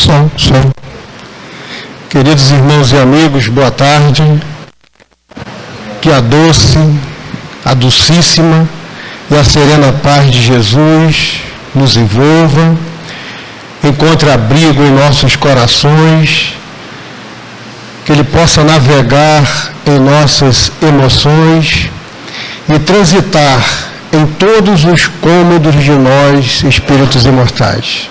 Som. Queridos irmãos e amigos, boa tarde. Que a doce, a docíssima e a serena paz de Jesus nos envolva, encontre abrigo em nossos corações, que Ele possa navegar em nossas emoções e transitar em todos os cômodos de nós, espíritos imortais.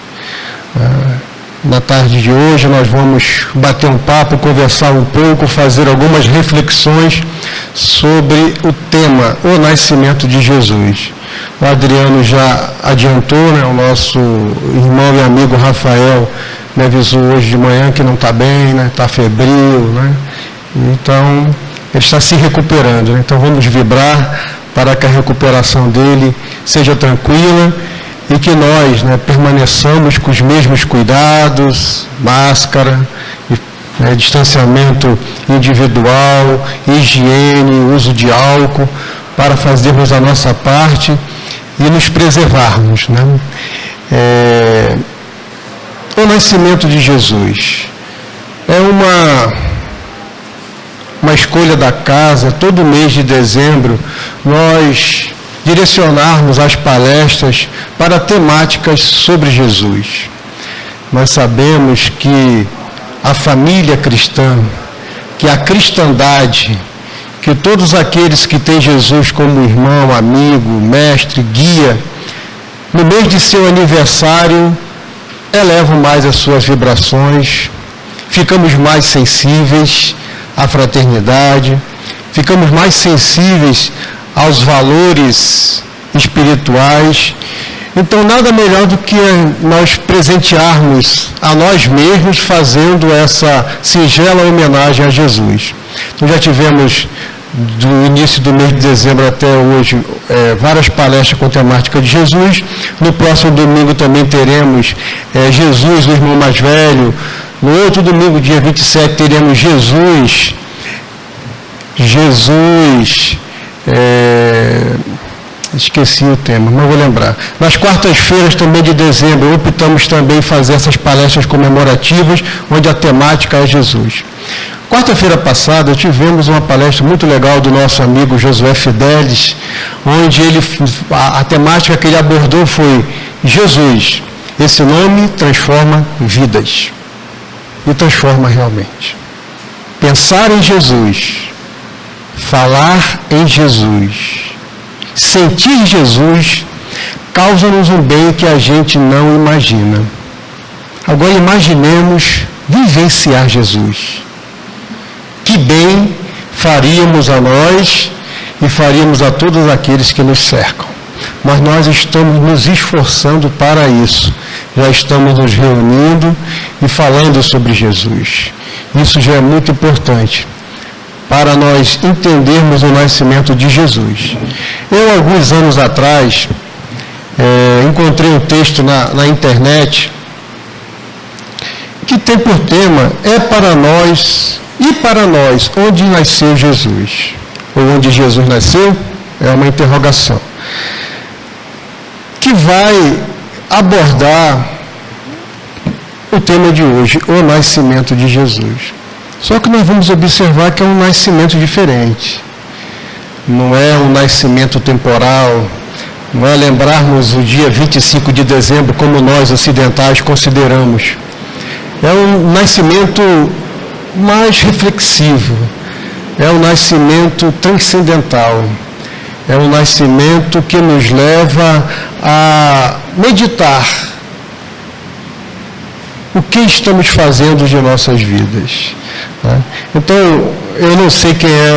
Na tarde de hoje nós vamos bater um papo, conversar um pouco, fazer algumas reflexões sobre o tema, o nascimento de Jesus. O Adriano já adiantou, o nosso irmão e amigo Rafael me avisou hoje de manhã que não está bem, está febril, então ele está se recuperando, então vamos vibrar para que a recuperação dele seja tranquila e que nós permaneçamos com os mesmos cuidados, máscara, distanciamento individual, higiene, uso de álcool, para fazermos a nossa parte e nos preservarmos. O nascimento de Jesus é uma escolha da casa. Todo mês de dezembro nós direcionarmos as palestras para temáticas sobre Jesus. Nós sabemos que a família cristã, que a cristandade, que todos aqueles que têm Jesus como irmão, amigo, mestre, guia, no mês de seu aniversário, elevam mais as suas vibrações, ficamos mais sensíveis à fraternidade, ficamos mais sensíveis aos valores espirituais. Então, nada melhor do que nós presentearmos a nós mesmos fazendo essa singela homenagem a Jesus. Então, já tivemos, do início do mês de dezembro até hoje, várias palestras com temática de Jesus. No próximo domingo também teremos Jesus, o irmão mais velho. No outro domingo, dia 27, teremos Jesus, esqueci o tema, não vou lembrar. Nas quartas-feiras também de dezembro, optamos também fazer essas palestras comemorativas, onde a temática é Jesus. Quarta-feira passada, tivemos uma palestra muito legal do nosso amigo Josué Fidelis, onde a temática que ele abordou foi Jesus. Esse nome transforma vidas. E transforma realmente. Pensar em Jesus, falar em Jesus, sentir Jesus, causa-nos um bem que a gente não imagina. Agora imaginemos vivenciar Jesus. Que bem faríamos a nós e faríamos a todos aqueles que nos cercam. Mas nós estamos nos esforçando para isso. Já estamos nos reunindo e falando sobre Jesus. Isso já é muito importante para nós entendermos o nascimento de Jesus. Eu, alguns anos atrás, encontrei um texto na internet que tem por tema para nós, onde nasceu Jesus? Ou onde Jesus nasceu? É uma interrogação. Que vai abordar o tema de hoje, o nascimento de Jesus. Só que nós vamos observar que é um nascimento diferente. Não é um nascimento temporal, não é lembrarmos o dia 25 de dezembro como nós ocidentais consideramos. É um nascimento mais reflexivo, é um nascimento transcendental, é um nascimento que nos leva a meditar o que estamos fazendo de nossas vidas. Então, eu não sei quem é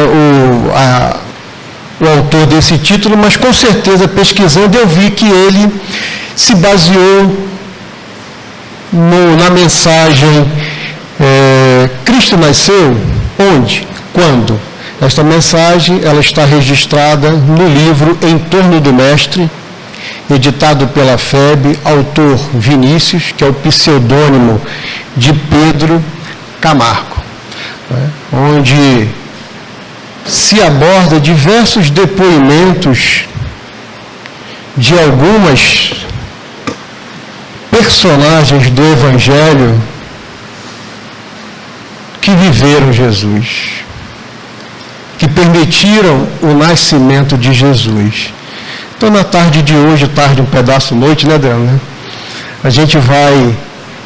o autor desse título, mas com certeza, pesquisando, eu vi que ele se baseou na mensagem Cristo nasceu onde? Quando? Esta mensagem ela está registrada no livro Em Torno do Mestre, editado pela FEB, autor Vinícius, que é o pseudônimo de Pedro Camargo, onde se aborda diversos depoimentos de algumas personagens do Evangelho que viveram Jesus, que permitiram o nascimento de Jesus. Então, na tarde de hoje, tarde, um pedaço noite, né, Adriano? Né? A gente vai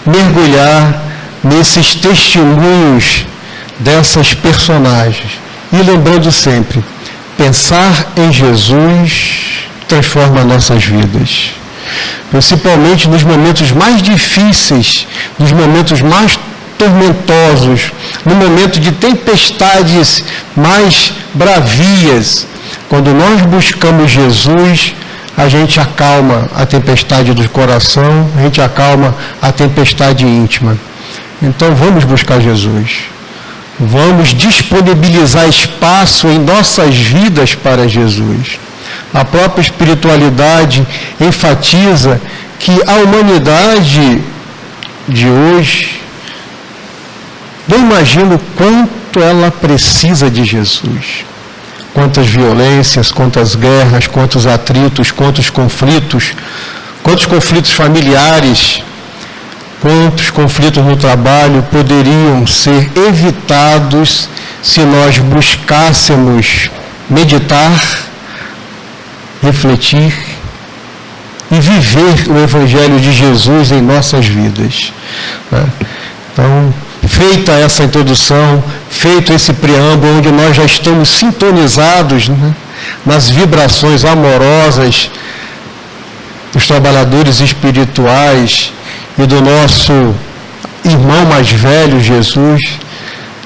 mergulhar nesses testemunhos dessas personagens. E lembrando sempre, pensar em Jesus transforma nossas vidas. Principalmente nos momentos mais difíceis, nos momentos mais tormentosos, no momento de tempestades mais bravias. Quando nós buscamos Jesus, a gente acalma a tempestade do coração, a gente acalma a tempestade íntima. Então vamos buscar Jesus. Vamos disponibilizar espaço em nossas vidas para Jesus. A própria espiritualidade enfatiza que a humanidade de hoje, não imagino quanto ela precisa de Jesus. Quantas violências, quantas guerras, quantos atritos, quantos conflitos familiares, quantos conflitos no trabalho poderiam ser evitados se nós buscássemos meditar, refletir e viver o Evangelho de Jesus em nossas vidas. Então, feita essa introdução, feito esse preâmbulo, onde nós já estamos sintonizados, né, nas vibrações amorosas dos trabalhadores espirituais e do nosso irmão mais velho, Jesus,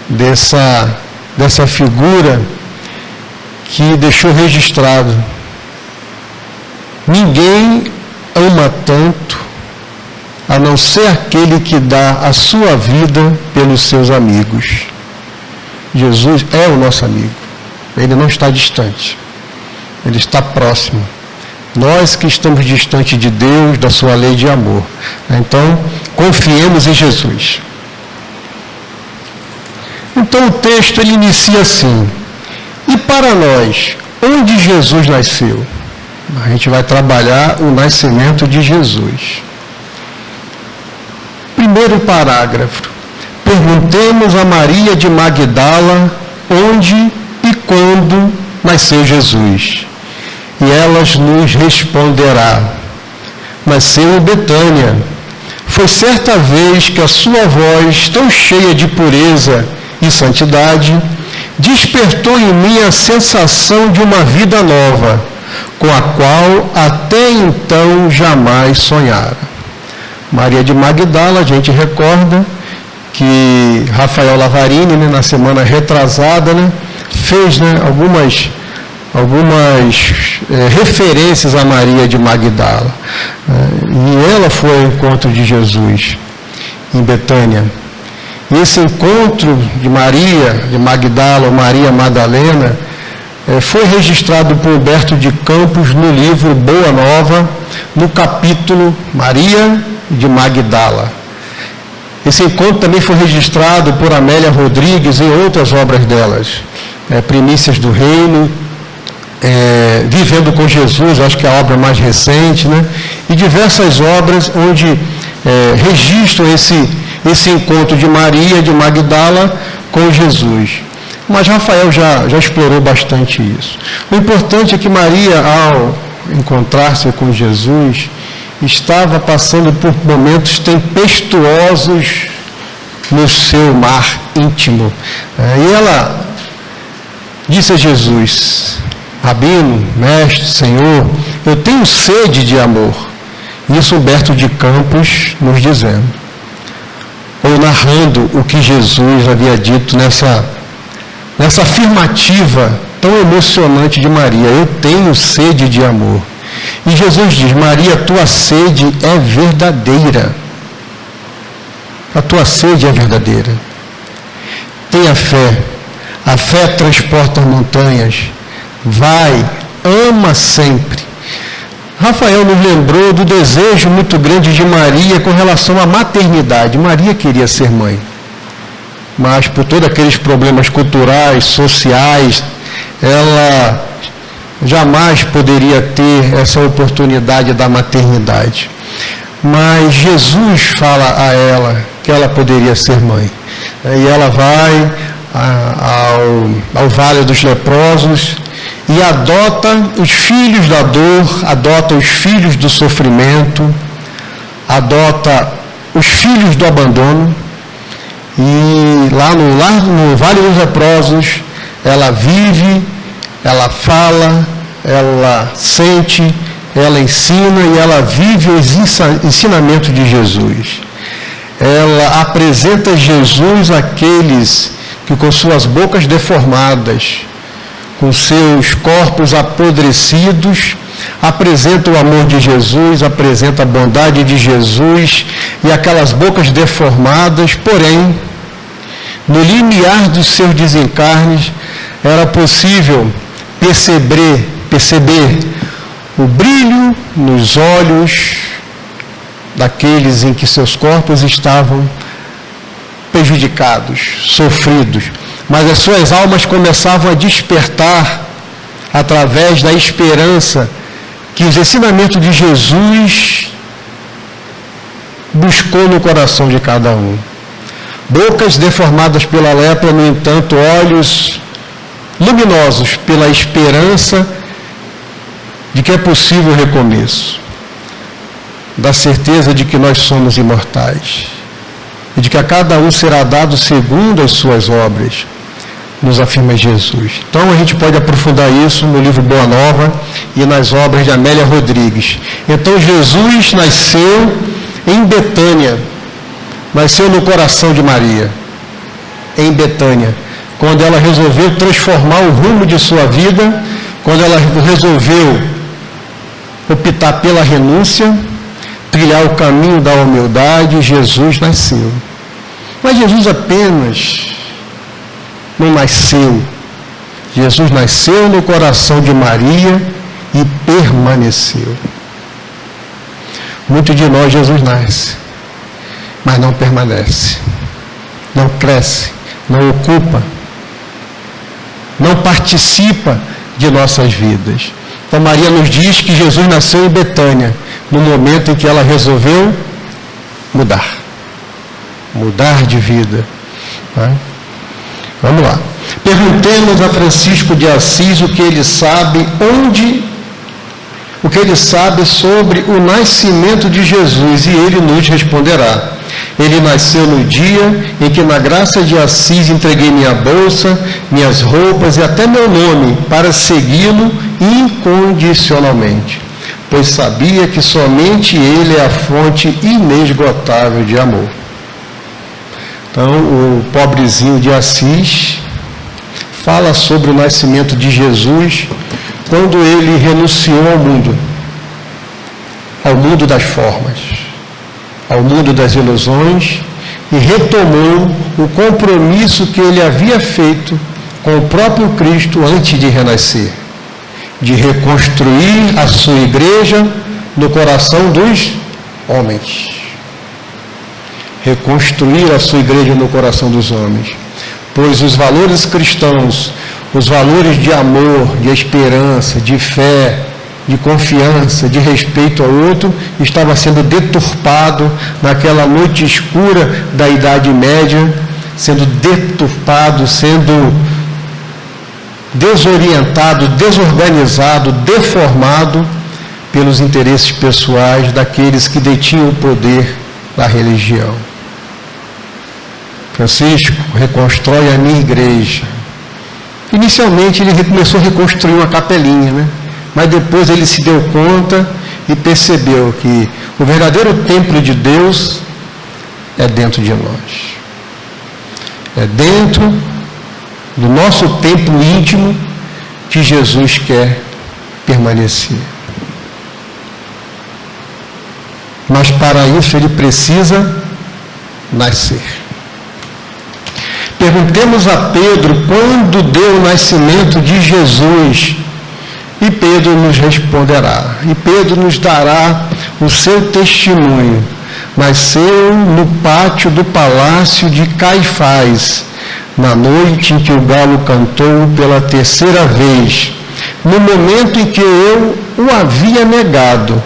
dessa figura que deixou registrado: ninguém ama tanto a não ser aquele que dá a sua vida pelos seus amigos. Jesus é o nosso amigo. Ele não está distante. Ele está próximo. Nós que estamos distantes de Deus, da sua lei de amor. Então, confiemos em Jesus. Então, o texto ele inicia assim: e para nós, onde Jesus nasceu? A gente vai trabalhar o nascimento de Jesus. Primeiro parágrafo. Perguntemos a Maria de Magdala onde e quando nasceu Jesus. E ela nos responderá: nasceu em Betânia. Foi certa vez que a sua voz, tão cheia de pureza e santidade, despertou em mim a sensação de uma vida nova, com a qual até então jamais sonhara. Maria de Magdala, a gente recorda que Rafael Lavarini, né, na semana retrasada, né, fez, né, algumas referências a Maria de Magdala. E ela foi ao encontro de Jesus em Betânia. E esse encontro de Maria de Magdala, ou Maria Madalena, foi registrado por Humberto de Campos no livro Boa Nova, no capítulo Maria de Magdala. Esse encontro também foi registrado por Amélia Rodrigues em outras obras delas. Primícias do Reino, Vivendo com Jesus, acho que é a obra mais recente, né? E diversas obras onde registram esse encontro de Maria de Magdala com Jesus. Mas Rafael já explorou bastante isso. O importante é que Maria, ao encontrar-se com Jesus, estava passando por momentos tempestuosos no seu mar íntimo. E ela disse a Jesus: Rabino, mestre, Senhor, eu tenho sede de amor. Isso Humberto de Campos nos dizendo, ou narrando o que Jesus havia dito nessa afirmativa tão emocionante de Maria: eu tenho sede de amor. E Jesus diz: Maria, tua sede é verdadeira. A tua sede é verdadeira. Tenha fé. A fé transporta montanhas. Vai, ama sempre. Rafael nos lembrou do desejo muito grande de Maria com relação à maternidade. Maria queria ser mãe, mas por todos aqueles problemas culturais, sociais, ela jamais poderia ter essa oportunidade da maternidade. Mas Jesus fala a ela que ela poderia ser mãe. E ela vai ao Vale dos Leprosos e adota os filhos da dor, adota os filhos do sofrimento, adota os filhos do abandono. E lá no Vale dos Leprosos, ela vive, ela fala, ela sente, ela ensina e ela vive os ensinamentos de Jesus. Ela apresenta Jesus àqueles que com suas bocas deformadas, com seus corpos apodrecidos, apresenta o amor de Jesus, apresenta a bondade de Jesus, e aquelas bocas deformadas, porém, no limiar dos seus desencarnes, era possível perceber o brilho nos olhos daqueles em que seus corpos estavam prejudicados, sofridos, mas as suas almas começavam a despertar através da esperança que os ensinamentos de Jesus buscou no coração de cada um. Bocas deformadas pela lepra, no entanto, olhos luminosos pela esperança de que é possível o recomeço, da certeza de que nós somos imortais e de que a cada um será dado segundo as suas obras, nos afirma Jesus. Então a gente pode aprofundar isso no livro Boa Nova e nas obras de Amélia Rodrigues. Então Jesus nasceu em Betânia, nasceu no coração de Maria, em Betânia, quando ela resolveu transformar o rumo de sua vida, quando ela resolveu optar pela renúncia, trilhar o caminho da humildade, Jesus nasceu. Mas Jesus apenas não nasceu. Jesus nasceu no coração de Maria e permaneceu. Muitos de nós, Jesus nasce, mas não permanece, não cresce, não ocupa, não participa de nossas vidas. Então Maria nos diz que Jesus nasceu em Betânia, no momento em que ela resolveu mudar de vida. Tá? Vamos lá. Perguntemos a Francisco de Assis o que ele sabe sobre o nascimento de Jesus, e ele nos responderá. Ele nasceu no dia em que, na graça de Assis, entreguei minha bolsa, minhas roupas e até meu nome para segui-lo incondicionalmente, pois sabia que somente ele é a fonte inesgotável de amor. Então, o pobrezinho de Assis fala sobre o nascimento de Jesus quando ele renunciou ao mundo das formas, ao mundo das ilusões, e retomou o compromisso que ele havia feito com o próprio Cristo antes de renascer, de reconstruir a sua igreja no coração dos homens. Reconstruir a sua igreja no coração dos homens. Pois os valores cristãos, os valores de amor, de esperança, de fé, de confiança, de respeito ao outro, estava sendo deturpado naquela noite escura da Idade Média, sendo deturpado, sendo desorientado, desorganizado, deformado pelos interesses pessoais daqueles que detinham o poder da religião. Francisco reconstrói a minha igreja. Inicialmente ele começou a reconstruir uma capelinha, né? Mas depois ele se deu conta e percebeu que o verdadeiro templo de Deus é dentro de nós. É dentro do nosso templo íntimo que Jesus quer permanecer. Mas para isso ele precisa nascer. Perguntemos a Pedro quando deu o nascimento de Jesus, e Pedro nos responderá, e Pedro nos dará o seu testemunho. Nasceu no pátio do palácio de Caifás, na noite em que o galo cantou pela terceira vez, no momento em que eu o havia negado.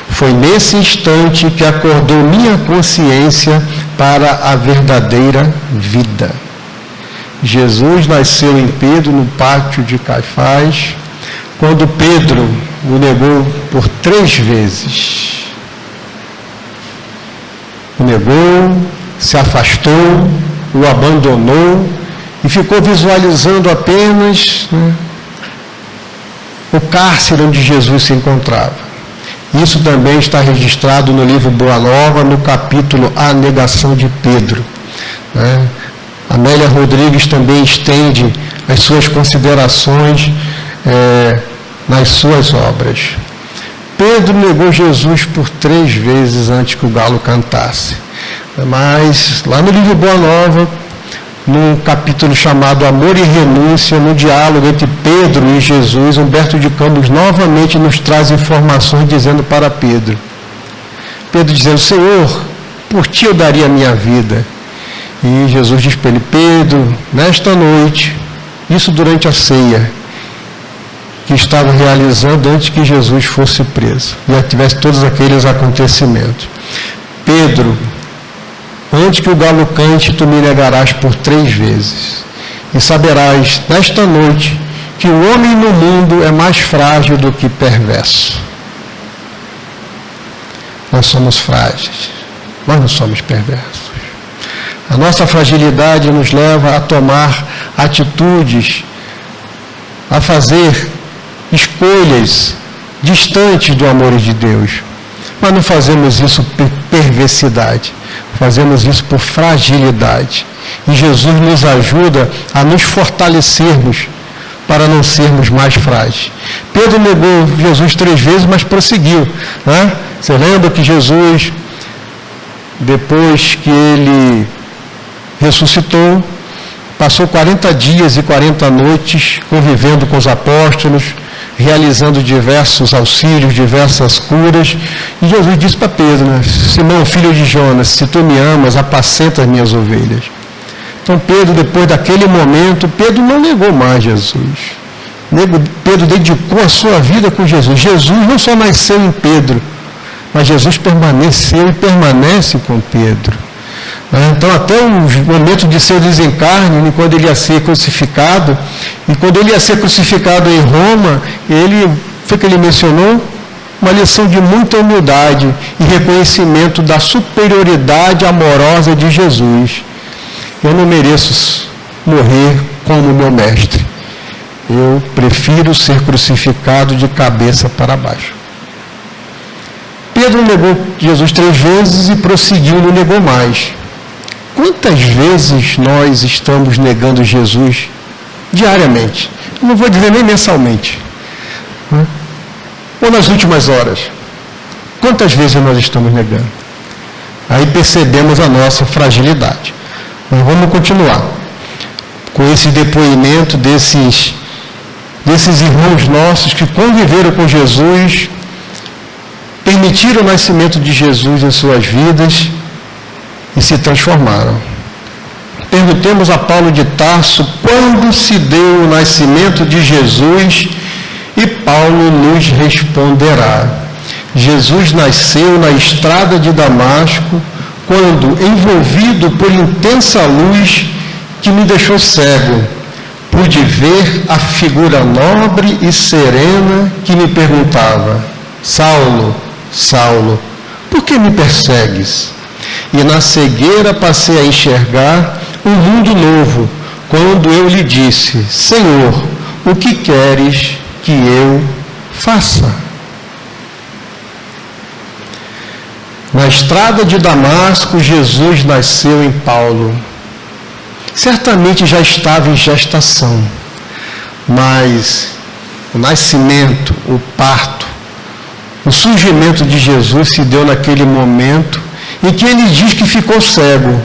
Foi nesse instante que acordou minha consciência para a verdadeira vida. Jesus nasceu em Pedro, no pátio de Caifás, quando Pedro o negou por 3 vezes. O negou, se afastou, o abandonou e ficou visualizando apenas o cárcere onde Jesus se encontrava. Isso também está registrado no livro Boa Nova, no capítulo A Negação de Pedro. Amélia Rodrigues também estende as suas considerações nas suas obras. Pedro negou Jesus por 3 vezes antes que o galo cantasse. Mas lá no livro Boa Nova, num capítulo chamado Amor e Renúncia, no diálogo entre Pedro e Jesus, Humberto de Campos novamente nos traz informações dizendo para Pedro, dizendo, Senhor, por ti eu daria a minha vida. E Jesus diz para ele, Pedro, nesta noite, isso durante a ceia, que estava realizando antes que Jesus fosse preso, e tivesse todos aqueles acontecimentos. Pedro, antes que o galo cante, tu me negarás por 3 vezes. E saberás, nesta noite, que o homem no mundo é mais frágil do que perverso. Nós somos frágeis, nós não somos perversos. A nossa fragilidade nos leva a tomar atitudes, a fazer escolhas distantes do amor de Deus. Mas não fazemos isso por perversidade, fazemos isso por fragilidade. E Jesus nos ajuda a nos fortalecermos para não sermos mais frágeis. Pedro negou Jesus 3 vezes, mas prosseguiu. Você lembra que Jesus, depois que ele ressuscitou, passou 40 dias e 40 noites convivendo com os apóstolos, realizando diversos auxílios, diversas curas. E Jesus disse para Pedro, Simão, filho de Jonas, se tu me amas, apacenta as minhas ovelhas. Então Pedro, depois daquele momento, Pedro não negou mais Jesus. Pedro dedicou a sua vida com Jesus. Jesus não só nasceu em Pedro, mas Jesus permaneceu e permanece com Pedro. Então, até o momento de seu desencarne, quando ele ia ser crucificado, e quando ele ia ser crucificado em Roma, foi que ele mencionou uma lição de muita humildade e reconhecimento da superioridade amorosa de Jesus. Eu não mereço morrer como meu mestre. Eu prefiro ser crucificado de cabeça para baixo. Pedro negou Jesus 3 vezes e prosseguiu, não negou mais. Quantas vezes nós estamos negando Jesus diariamente? Não vou dizer nem mensalmente. Ou nas últimas horas. Quantas vezes nós estamos negando? Aí percebemos a nossa fragilidade. Mas vamos continuar com esse depoimento desses irmãos nossos que conviveram com Jesus, permitiram o nascimento de Jesus em suas vidas e se transformaram. Perguntemos a Paulo de Tarso quando se deu o nascimento de Jesus e Paulo nos responderá. Jesus nasceu na estrada de Damasco quando, envolvido por intensa luz que me deixou cego, pude ver a figura nobre e serena que me perguntava, Saulo, Saulo, por que me persegues? E na cegueira passei a enxergar um mundo novo, quando eu lhe disse, Senhor, o que queres que eu faça? Na estrada de Damasco, Jesus nasceu em Paulo. Certamente já estava em gestação, mas o nascimento, o parto, o surgimento de Jesus se deu naquele momento em que ele diz que ficou cego.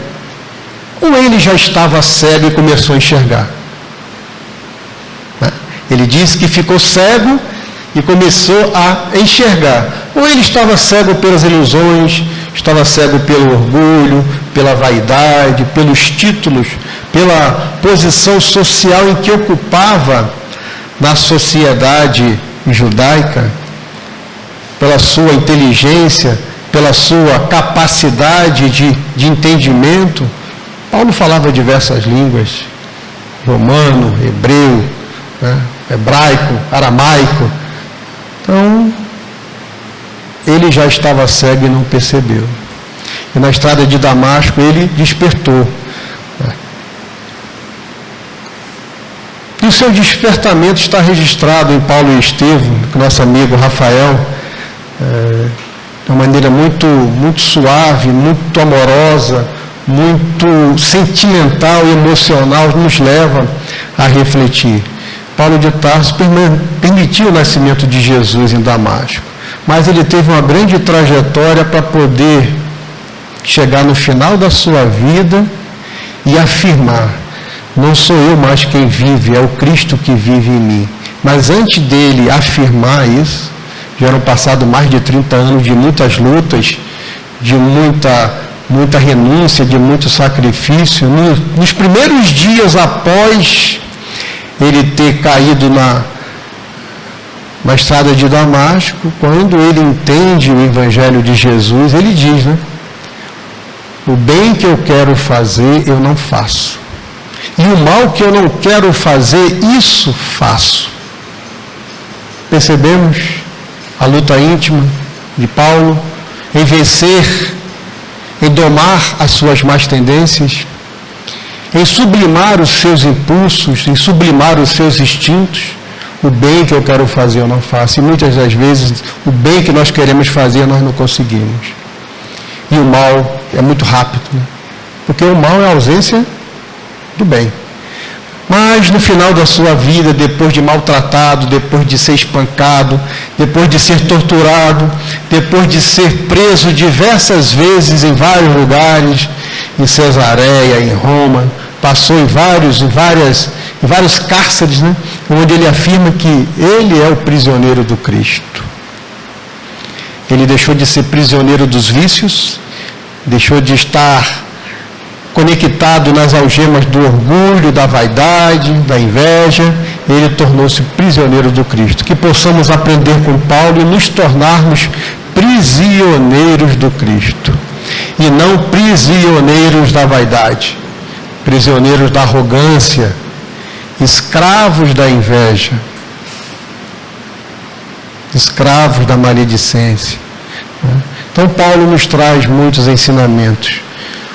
Ou ele já estava cego e começou a enxergar? Ele disse que ficou cego e começou a enxergar. Ou ele estava cego pelas ilusões, estava cego pelo orgulho, pela vaidade, pelos títulos, pela posição social em que ocupava na sociedade judaica, pela sua inteligência, pela sua capacidade de entendimento. Paulo falava diversas línguas, romano, hebreu, né, hebraico, aramaico. Então, ele já estava cego e não percebeu. E na estrada de Damasco ele despertou. E o seu despertamento está registrado em Paulo e Estevão, com nosso amigo Rafael, de uma maneira muito suave, muito amorosa, muito sentimental e emocional, nos leva a refletir. Paulo de Tarso permitiu o nascimento de Jesus em Damasco, mas ele teve uma grande trajetória para poder chegar no final da sua vida e afirmar: não sou eu mais quem vive, é o Cristo que vive em mim. Mas antes dele afirmar isso, já eram passados mais de 30 anos de muitas lutas, de muita renúncia, de muito sacrifício. Nos primeiros dias após ele ter caído na estrada de Damasco, quando ele entende o Evangelho de Jesus, ele diz, né? O bem que eu quero fazer, eu não faço. E o mal que eu não quero fazer, isso faço. Percebemos a luta íntima de Paulo em vencer, em domar as suas más tendências, em sublimar os seus impulsos, em sublimar os seus instintos. O bem que eu quero fazer, eu não faço. E muitas das vezes, o bem que nós queremos fazer, nós não conseguimos. E o mal é muito rápido, né? Porque o mal é a ausência do bem. Mas no final da sua vida, depois de maltratado, depois de ser espancado, depois de ser torturado, depois de ser preso diversas vezes em vários lugares, em Cesareia, em Roma, passou em vários cárceres, né? Onde ele afirma que ele é o prisioneiro do Cristo. Ele deixou de ser prisioneiro dos vícios, deixou de estar conectado nas algemas do orgulho, da vaidade, da inveja. Ele tornou-se prisioneiro do Cristo. Que possamos aprender com Paulo e nos tornarmos prisioneiros do Cristo. E não prisioneiros da vaidade, prisioneiros da arrogância, escravos da inveja, escravos da maledicência. Então Paulo nos traz muitos ensinamentos.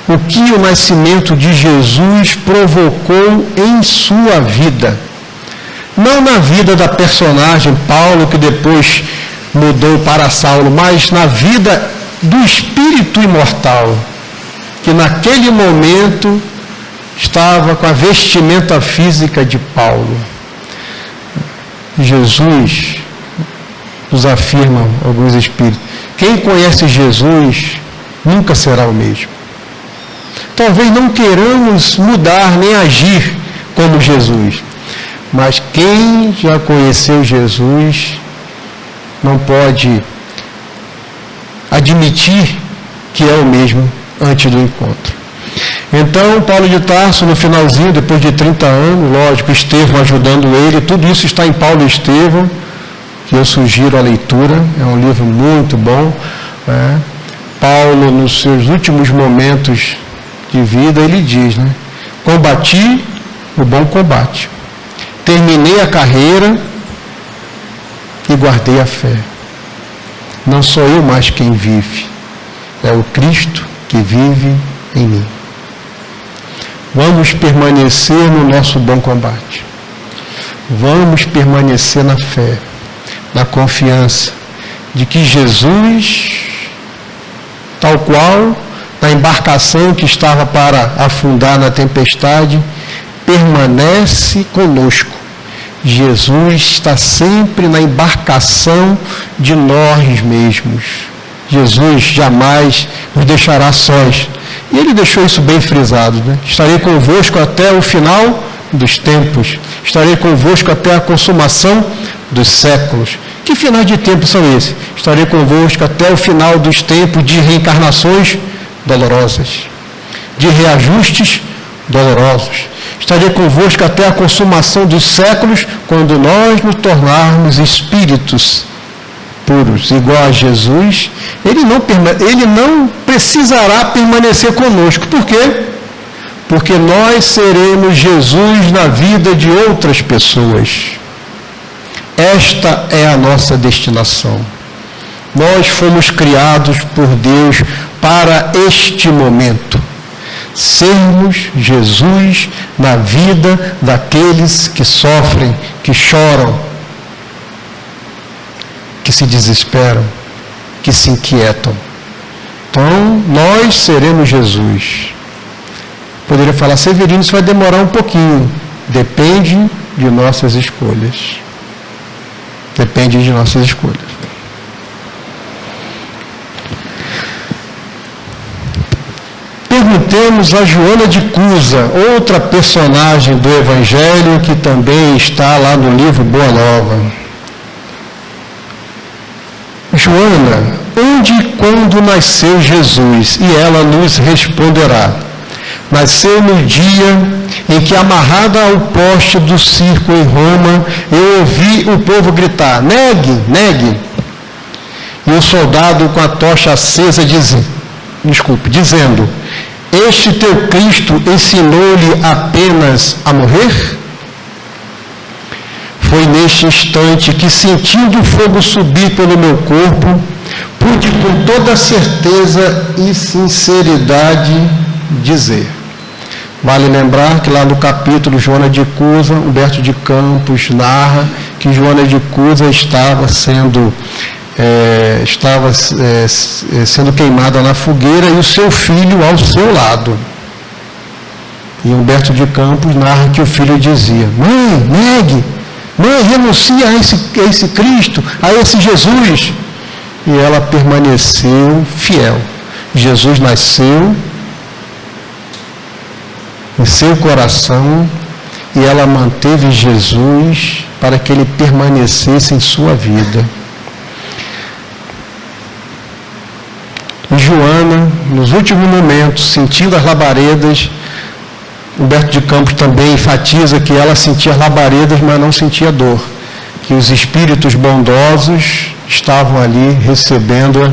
O que o nascimento de Jesus provocou em sua vida. Não na vida da personagem Paulo, que depois mudou para Saulo, mas na vida do espírito imortal, que naquele momento estava com a vestimenta física de Paulo. Jesus, nos afirmam alguns espíritos, quem conhece Jesus nunca será o mesmo. Talvez não queiramos mudar nem agir como Jesus, mas quem já conheceu Jesus não pode admitir que é o mesmo antes do encontro. Então, Paulo de Tarso, no finalzinho, depois de 30 anos, lógico, Estevão ajudando ele, tudo isso está em Paulo e Estevão, que eu sugiro a leitura, é um livro muito bom. Paulo, nos seus últimos momentos de vida, ele diz, né? Combati o bom combate, terminei a carreira e guardei a fé. Não sou eu mais quem vive, é o Cristo que vive em mim. Vamos permanecer no nosso bom combate. Vamos permanecer na fé, na confiança de que Jesus, tal qual na embarcação que estava para afundar na tempestade, permanece conosco. Jesus está sempre na embarcação de nós mesmos. Jesus jamais nos deixará sós. E ele deixou isso bem frisado, né? Estarei convosco até o final dos tempos. Estarei convosco até a consumação dos séculos. Que finais de tempo são esses? Estarei convosco até o final dos tempos de reencarnações dolorosas, de reajustes dolorosos. Estarei convosco até a consumação dos séculos, quando nós nos tornarmos espíritos puros, igual a Jesus, ele não precisará permanecer conosco. Por quê? Porque nós seremos Jesus na vida de outras pessoas. Esta é a nossa destinação. Nós fomos criados por Deus para este momento. Sermos Jesus na vida daqueles que sofrem, que choram, que se desesperam, que se inquietam. Então, nós seremos Jesus. Poderia falar, Severino, isso vai demorar um pouquinho. Depende de nossas escolhas. Depende de nossas escolhas. Perguntemos a Joana de Cusa, outra personagem do Evangelho que também está lá no livro Boa Nova. Joana, onde e quando nasceu Jesus? E ela nos responderá. Nasceu no dia em que, amarrada ao poste do circo em Roma, eu ouvi o povo gritar, negue, negue. E o soldado com a tocha acesa dizendo, este teu Cristo ensinou-lhe apenas a morrer? Foi neste instante que, sentindo o fogo subir pelo meu corpo, pude com toda certeza e sinceridade dizer. Vale lembrar que lá no capítulo Joana de Cusa, Humberto de Campos narra que Joana de Cusa estava sendo queimada na fogueira e o seu filho ao seu lado. E Humberto de Campos narra que o filho dizia, mãe, negue, mãe, renuncia a esse Cristo, a esse Jesus. E ela permaneceu fiel. Jesus nasceu em seu coração e ela manteve Jesus para que ele permanecesse em sua vida. E Joana, nos últimos momentos, sentindo as labaredas, Humberto de Campos também enfatiza que ela sentia as labaredas, mas não sentia dor. Que os espíritos bondosos estavam ali recebendo-a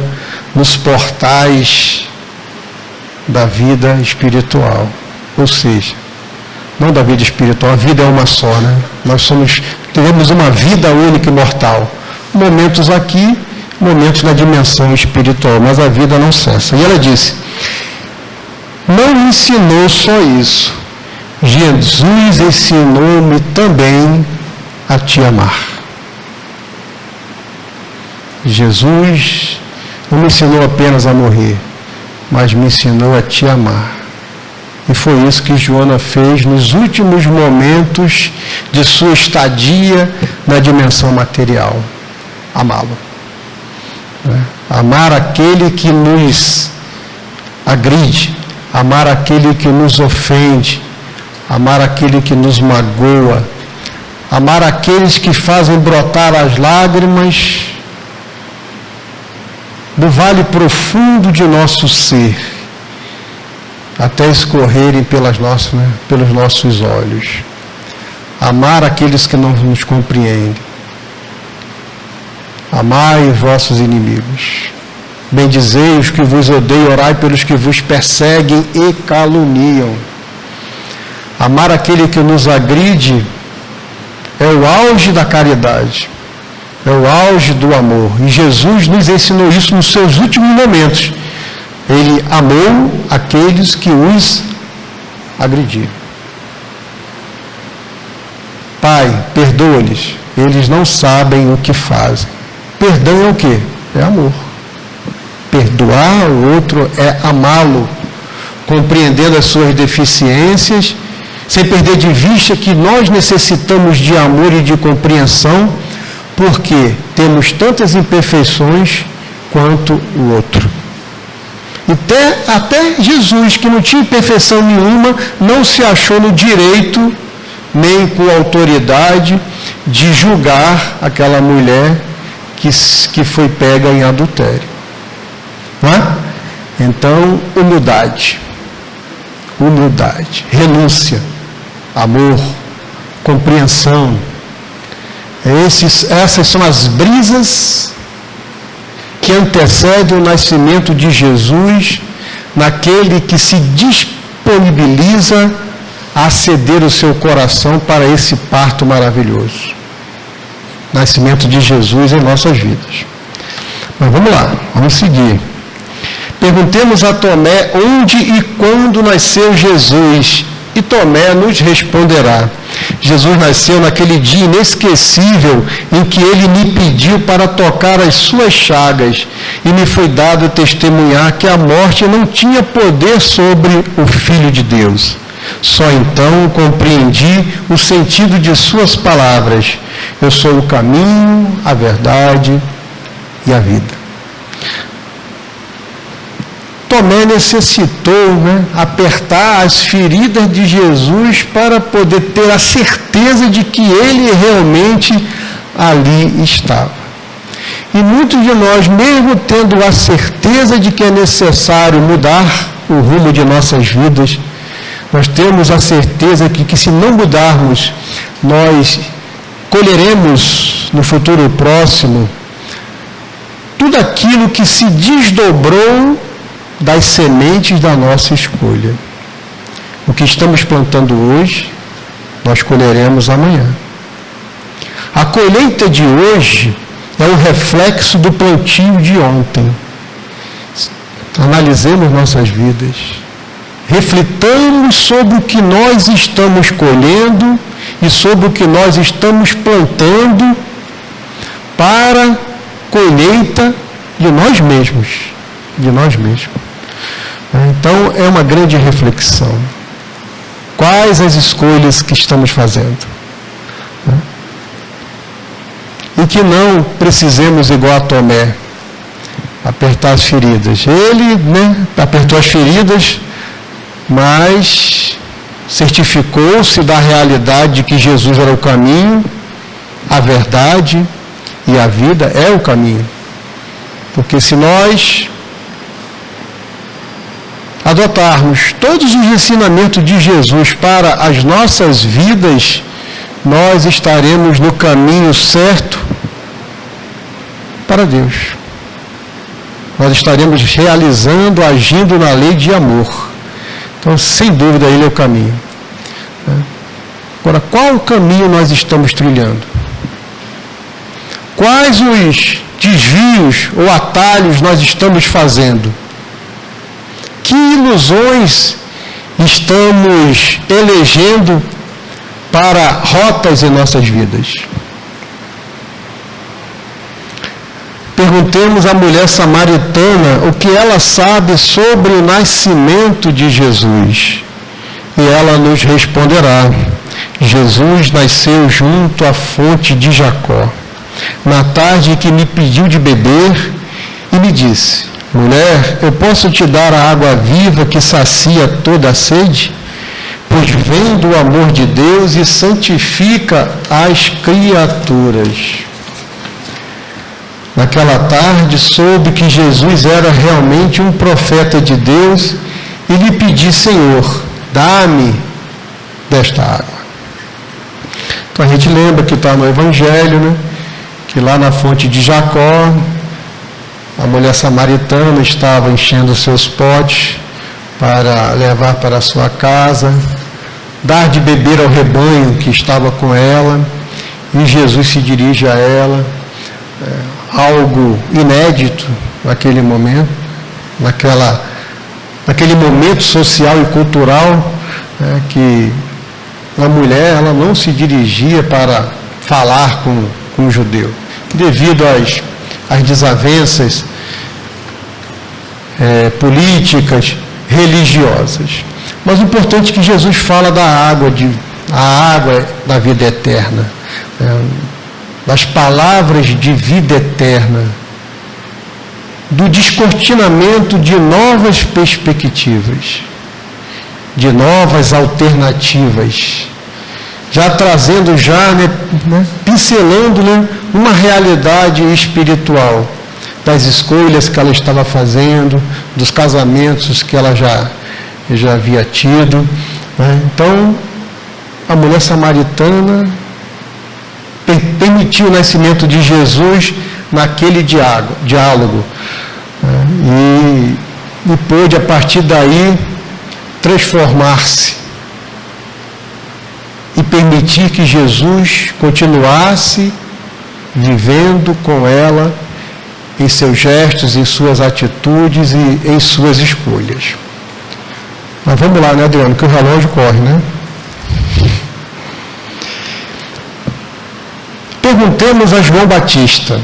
nos portais da vida espiritual. Ou seja, não da vida espiritual, a vida é uma só, né? Nós temos uma vida única e mortal. Momentos aqui, momentos na dimensão espiritual, mas a vida não cessa. E ela disse, não me ensinou só isso. Jesus ensinou-me também a te amar. Jesus não me ensinou apenas a morrer, mas me ensinou a te amar. E foi isso que Joana fez nos últimos momentos de sua estadia na dimensão material. Amá-lo. Amar aquele que nos agride, amar aquele que nos ofende, amar aquele que nos magoa, amar aqueles que fazem brotar as lágrimas do vale profundo de nosso ser, até escorrerem pelos nossos olhos. Amar aqueles que não nos compreendem. Amai os vossos inimigos. Bendizei os que vos odeiam, orai pelos que vos perseguem e caluniam. Amar aquele que nos agride é o auge da caridade, é o auge do amor. E Jesus nos ensinou isso nos seus últimos momentos. Ele amou aqueles que os agrediram. Pai, perdoa-lhes, eles não sabem o que fazem. Perdão é o quê? É amor. Perdoar o outro é amá-lo, compreendendo as suas deficiências, sem perder de vista que nós necessitamos de amor e de compreensão, porque temos tantas imperfeições quanto o outro. Até Jesus, que não tinha imperfeição nenhuma, não se achou no direito, nem com autoridade, de julgar aquela mulher que foi pega em adultério. Não é? Então, humildade, renúncia, amor, compreensão. Essas são as brisas que antecede o nascimento de Jesus naquele que se disponibiliza a ceder o seu coração para esse parto maravilhoso. Nascimento de Jesus em nossas vidas. Mas vamos lá, vamos seguir. Perguntemos a Tomé onde e quando nasceu Jesus, e Tomé nos responderá. Jesus nasceu naquele dia inesquecível em que ele me pediu para tocar as suas chagas, e me foi dado testemunhar que a morte não tinha poder sobre o Filho de Deus. Só então compreendi o sentido de suas palavras. Eu sou o caminho, a verdade e a vida. Tomé necessitou apertar as feridas de Jesus para poder ter a certeza de que ele realmente ali estava. E muitos de nós, mesmo tendo a certeza de que é necessário mudar o rumo de nossas vidas, nós temos a certeza que se não mudarmos, nós colheremos no futuro próximo tudo aquilo que se desdobrou das sementes da nossa escolha. O que estamos plantando hoje, nós colheremos amanhã. A colheita de hoje é o reflexo do plantio de ontem. Analisemos nossas vidas. Reflitamos sobre o que nós estamos colhendo e sobre o que nós estamos plantando para colheita de nós mesmos. De nós mesmos. Então, é uma grande reflexão. Quais as escolhas que estamos fazendo? E que não precisemos, igual a Tomé, apertar as feridas. Ele apertou as feridas, mas certificou-se da realidade de que Jesus era o caminho, a verdade e a vida. É o caminho. Porque se nós adotarmos todos os ensinamentos de Jesus para as nossas vidas, nós estaremos no caminho certo para Deus. Nós estaremos realizando, agindo na lei de amor. Então, sem dúvida, Ele é o caminho. Agora, qual o caminho nós estamos trilhando? Quais os desvios ou atalhos nós estamos fazendo? Que ilusões estamos elegendo para rotas em nossas vidas? Perguntemos à mulher samaritana o que ela sabe sobre o nascimento de Jesus. E ela nos responderá: Jesus nasceu junto à fonte de Jacó, na tarde que me pediu de beber, e me disse: mulher, eu posso te dar a água viva que sacia toda a sede? Pois vem do amor de Deus e santifica as criaturas. Naquela tarde, soube que Jesus era realmente um profeta de Deus e lhe pedi: Senhor, dá-me desta água. Então a gente lembra que está no Evangelho, que lá na fonte de Jacó, a mulher samaritana estava enchendo seus potes para levar para a sua casa, dar de beber ao rebanho que estava com ela, e Jesus se dirige a ela, algo inédito naquele momento, naquele momento social e cultural, que a mulher ela não se dirigia para falar com o judeu, devido às desavenças políticas, religiosas. Mas o importante é que Jesus fala da água, a água da vida eterna, das palavras de vida eterna, do descortinamento de novas perspectivas, de novas alternativas, já trazendo, pincelando uma realidade espiritual, das escolhas que ela estava fazendo, dos casamentos que ela já havia tido. Então, a mulher samaritana permitiu o nascimento de Jesus naquele diálogo. E pôde, a partir daí, transformar-se e permitir que Jesus continuasse vivendo com ela em seus gestos, em suas atitudes e em suas escolhas. Mas vamos lá, né, Adriano, que o relógio corre, né? Perguntemos a João Batista: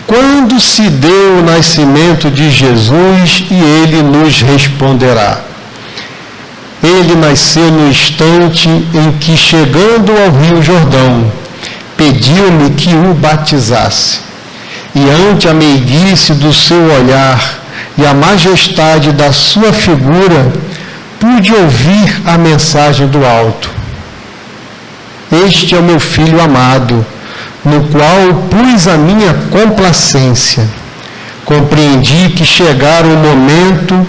quando se deu o nascimento de Jesus? E ele nos responderá: ele nasceu no instante em que, chegando ao Rio Jordão, pediu-me que o batizasse. E ante a meiguice do seu olhar e a majestade da sua figura, pude ouvir a mensagem do alto: este é o meu filho amado, no qual pus a minha complacência. Compreendi que chegara o momento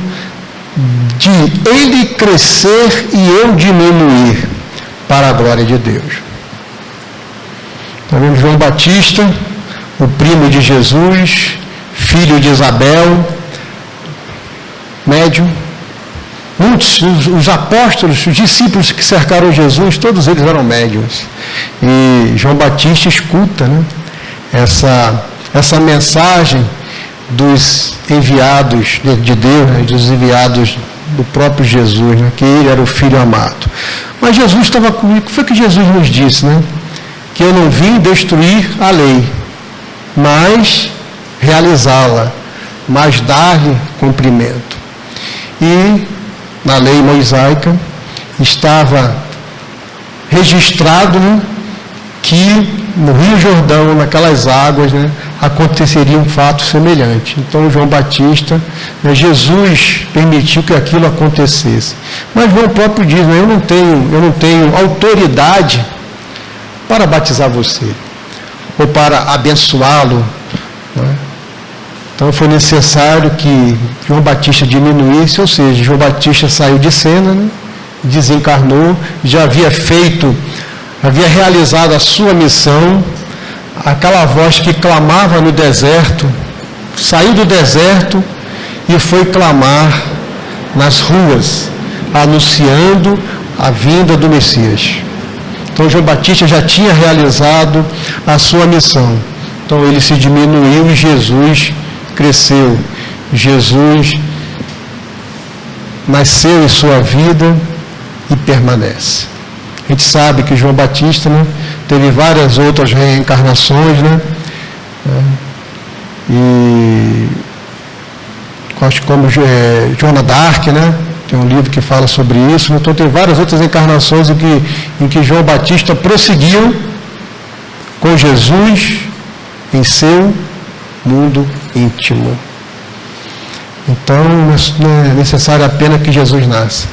de ele crescer e eu diminuir, para a glória de Deus. Então, vemos João Batista, o primo de Jesus, filho de Isabel, médium. Muitos, os apóstolos, os discípulos que cercaram Jesus, todos eles eram médiuns. E João Batista escuta, né, essa mensagem dos enviados de Deus, né, dos enviados do próprio Jesus, né, que ele era o Filho amado. Mas Jesus estava comigo. O que foi que Jesus nos disse? Né? Que eu não vim destruir a lei, mas realizá-la, mas dar-lhe cumprimento. E na lei mosaica estava registrado, né, que no Rio Jordão, naquelas águas, né, aconteceria um fato semelhante. Então João Batista, né, Jesus permitiu que aquilo acontecesse. Mas João próprio diz, né, eu não tenho autoridade para batizar você, ou para abençoá-lo, né? Então foi necessário que João Batista diminuísse, ou seja, João Batista saiu de cena, né? Desencarnou, já havia realizado a sua missão. Aquela voz que clamava no deserto, saiu do deserto e foi clamar nas ruas, anunciando a vinda do Messias. Então João Batista já tinha realizado a sua missão. Então ele se diminuiu e Jesus cresceu. Jesus nasceu em sua vida e permanece. A gente sabe que João Batista, né, teve várias outras reencarnações, né? E acho que como Joana d'Arc, né? Tem um livro que fala sobre isso. Então tem várias outras encarnações em que João Batista prosseguiu com Jesus em seu mundo íntimo. Então não é necessário apenas que Jesus nasça,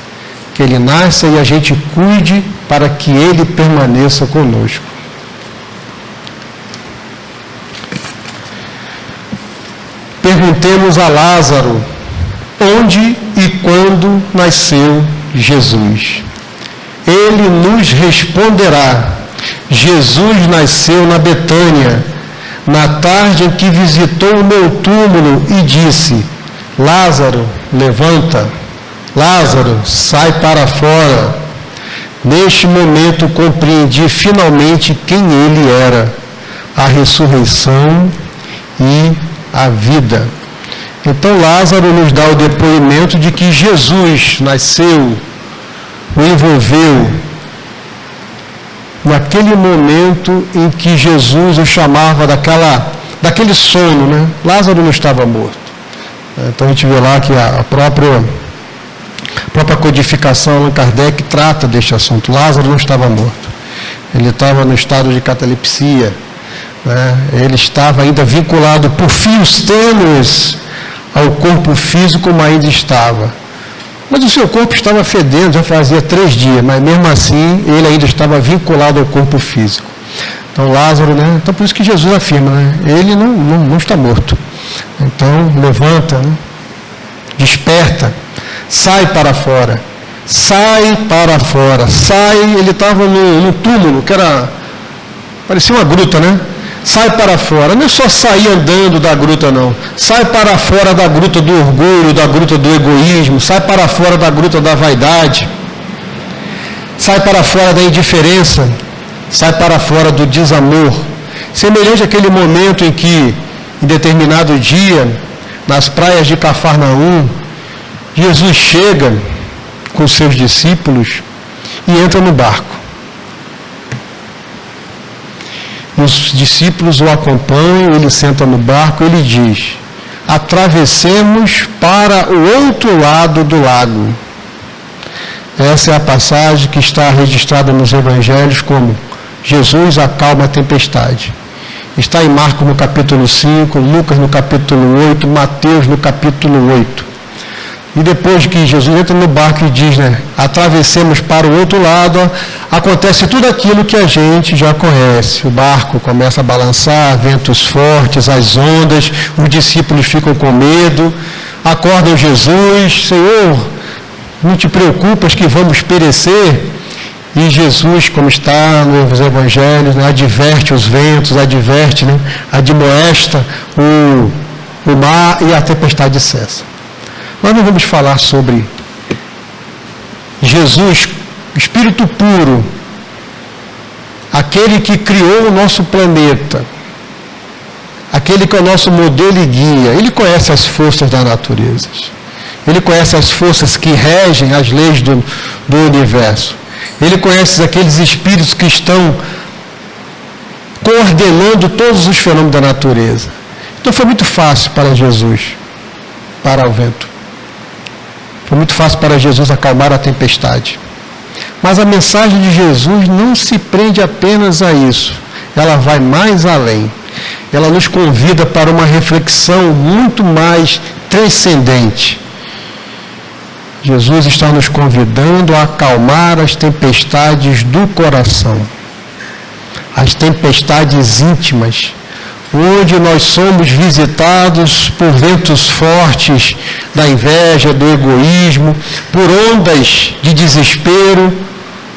que ele nasça e a gente cuide para que ele permaneça conosco. Perguntemos a Lázaro onde e quando nasceu Jesus. Ele nos responderá: Jesus nasceu na Betânia, na tarde em que visitou o meu túmulo e disse: Lázaro, levanta. Lázaro, sai para fora. Neste momento compreendi finalmente quem ele era, a ressurreição e a vida. Então Lázaro nos dá o depoimento de que Jesus nasceu, o envolveu, naquele momento em que Jesus o chamava daquele sono, né? Lázaro não estava morto. Então a gente vê lá que a própria codificação Allan Kardec trata deste assunto. Lázaro não estava morto. Ele estava no estado de catalepsia, né? Ele estava ainda vinculado por fios tênues ao corpo físico, como ainda estava. Mas o seu corpo estava fedendo, já fazia 3 dias, mas mesmo assim ele ainda estava vinculado ao corpo físico. Então Lázaro, né? Então por isso que Jesus afirma, né? Ele não está morto. Então levanta, né? Desperta, sai para fora, sai para fora, sai. Ele estava no túmulo, que parecia uma gruta, né? Sai para fora. Não é só sair andando da gruta, não. Sai para fora da gruta do orgulho, da gruta do egoísmo. Sai para fora da gruta da vaidade. Sai para fora da indiferença. Sai para fora do desamor. Semelhante àquele momento em que, em determinado dia, nas praias de Cafarnaum, Jesus chega com seus discípulos e entra no barco. Os discípulos o acompanham, ele senta no barco e ele diz: atravessemos para o outro lado do lago. Essa é a passagem que está registrada nos evangelhos como Jesus acalma a tempestade. Está em Marcos no capítulo 5, Lucas no capítulo 8, Mateus no capítulo 8. E depois que Jesus entra no barco e diz, atravessemos para o outro lado, acontece tudo aquilo que a gente já conhece. O barco começa a balançar, ventos fortes, as ondas, os discípulos ficam com medo, acordam Jesus: Senhor, não te preocupas que vamos perecer? E Jesus, como está nos evangelhos, adverte os ventos, admoesta o mar e a tempestade cessa. Nós não vamos falar sobre Jesus, Espírito puro, aquele que criou o nosso planeta, aquele que é o nosso modelo e guia. Ele conhece as forças da natureza. Ele conhece as forças que regem as leis do universo. Ele conhece aqueles espíritos que estão coordenando todos os fenômenos da natureza. Então foi muito fácil para Jesus parar o vento. Foi muito fácil para Jesus acalmar a tempestade. Mas a mensagem de Jesus não se prende apenas a isso. Ela vai mais além. Ela nos convida para uma reflexão muito mais transcendente. Jesus está nos convidando a acalmar as tempestades do coração. As tempestades íntimas, onde nós somos visitados por ventos fortes da inveja, do egoísmo, por ondas de desespero,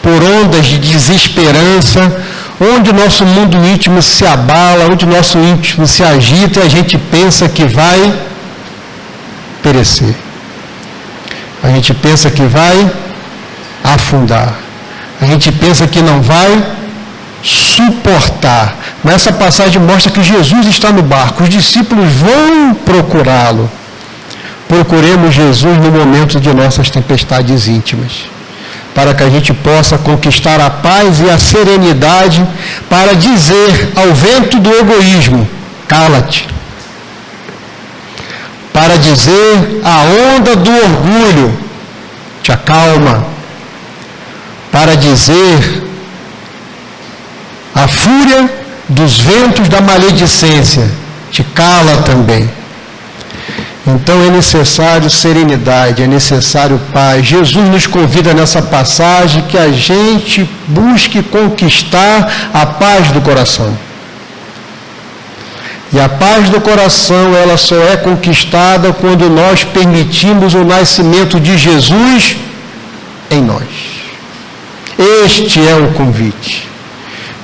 por ondas de desesperança, onde o nosso mundo íntimo se abala, onde o nosso íntimo se agita e a gente pensa que vai perecer. A gente pensa que vai afundar. A gente pensa que não vai suportar. Mas essa passagem mostra que Jesus está no barco. Os discípulos vão procurá-lo. Procuremos Jesus no momento de nossas tempestades íntimas, para que a gente possa conquistar a paz e a serenidade para dizer ao vento do egoísmo: cala-te. Para dizer à onda do orgulho: te acalma. Para dizer à fúria dos ventos da maledicência: te cala também. Então é necessário serenidade, é necessário paz. Jesus nos convida nessa passagem que a gente busque conquistar a paz do coração. E a paz do coração, ela só é conquistada quando nós permitimos o nascimento de Jesus em nós. Este é o convite.